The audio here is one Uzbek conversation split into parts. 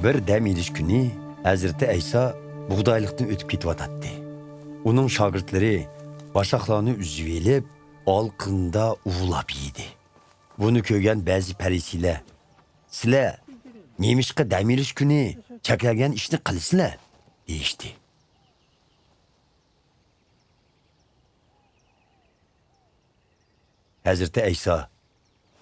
Bir dam ilish kuni Hazreti Ayso bug'doyliqdan o'tib ketyotdi. Uning shogirdlari bashaqlarni uzib elib, olqinda uvlab yedi. Buni ko'rgan ba'zi farisilar, "Sizlar nemishqa dam ilish kuni chaklagan ishni qilsizlar?" deyishdi. Hazreti Ayso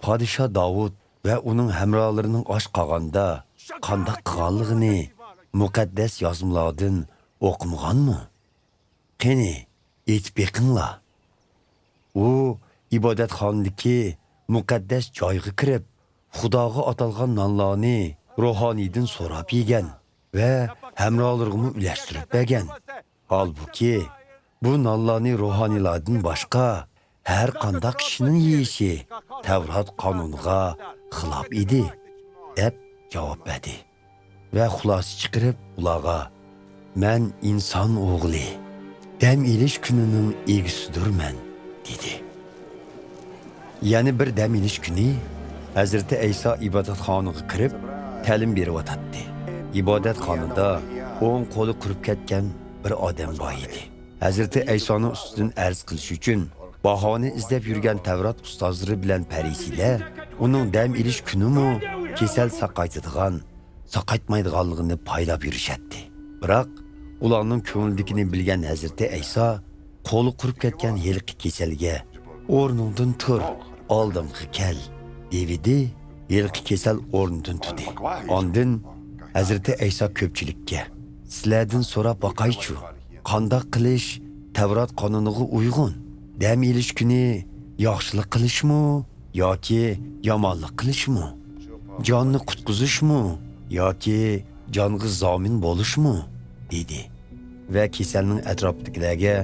Padişah Davud ve onun hemralarının aç qağanda qandaq qığanlığını muqaddas yazımlardan oqumğan mı? Qeni, etib beqinla. O, ibadetxonadaki muqaddas joyga kirib, Xudoga atalgan nonlarni ruhoniydan so'rab yegan ve hemralarımı ulashtirib bergan. Halbuki, bu nonlarni ruhoniylardan boshqa her qandaq kişinin yeyişi Tevrat kanununa xilaf idi, deb cevap verdi. Ve xulası çıkarıp ulağa, "Men insan oğlu, dam ilish gününün egisidir men," dedi. Yani bir dam ilish günü, Hazreti Ayso ibadetxonaga kirib, ta'lim beriyotdi. İbadetxonada o'ng qo'li qurib ketgan bir odam bor edi. Hazreti Aysoning ustidan arz qilish uchun bahane izlep yürgen Tevrat ustazları bilen perisiler, onun dam ilish günümü kesel sakaytmaydiganlığını paylap yürüşetti. Biroq, ularning ko'ngildikini bilgen Hazreti Ayso, qo'li qurib ketgan yilqi keselge, o'rningdan tur, oldimga kel, devidi, yilqi kesel o'rnidan turdi. Ondan Hazreti Ayso ko'pchilikka, "Sizlardan so'rab boqaychu, qandoq qilish Tevrat qonuniga uyg'un? Dam ilish kuni yaxshilik qilishmi yoki yomonlik qilishmi? Jonni qutqizishmi yoki jonga zomin bo'lishmi?" dedi. Va kasalning atrofidagilarga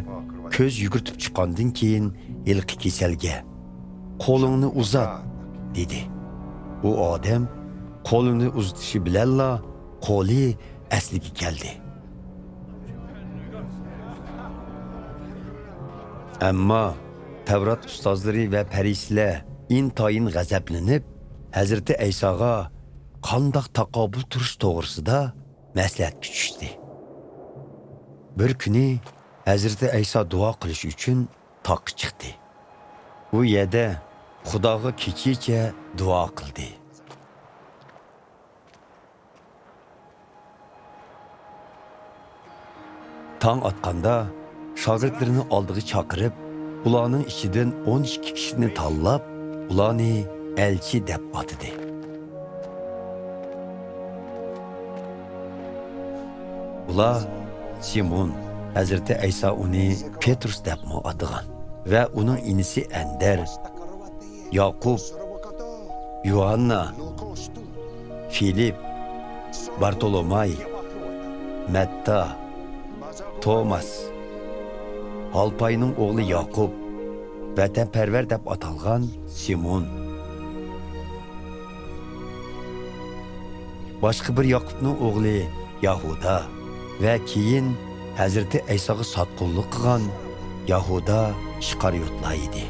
ko'z yugurtib chiqqandan keyin ilqi kasalga, "Qo'lingni uzat," dedi. Bu odam qo'lini uzatishi bilanla qo'li asliga keldi. Amma Tevrat ustazları ve perisler intayin gazaplanıp Hazreti Aysoga qandaq taqobul turish to'g'risida maslahat tushdi. Bir kuni Hazreti Ayso duo qilish uchun toqqa chiqdi. Bu yerda Xudoga kechicha duo qildi. Tong otqanda shogirdlarini oldiga chaqirib, ularning ichidan 12 kishini tanlab, ularni elchi deb atadi. Ular Simon, Hazreti Ayso uni Petrus deb atagan ve onun inisi Ender, Yaqub, Yuhanna, Filip, Bartolomay, Matta, Thomas, Alpayning oğlu Yaqub, vatanperver deb atalgan Simon. Başqa bir Yaqubning oğlu Yahuda ve keyin Hazreti Aysoga sotqinlik qilgan Yahuda Ishqariyotlar edi.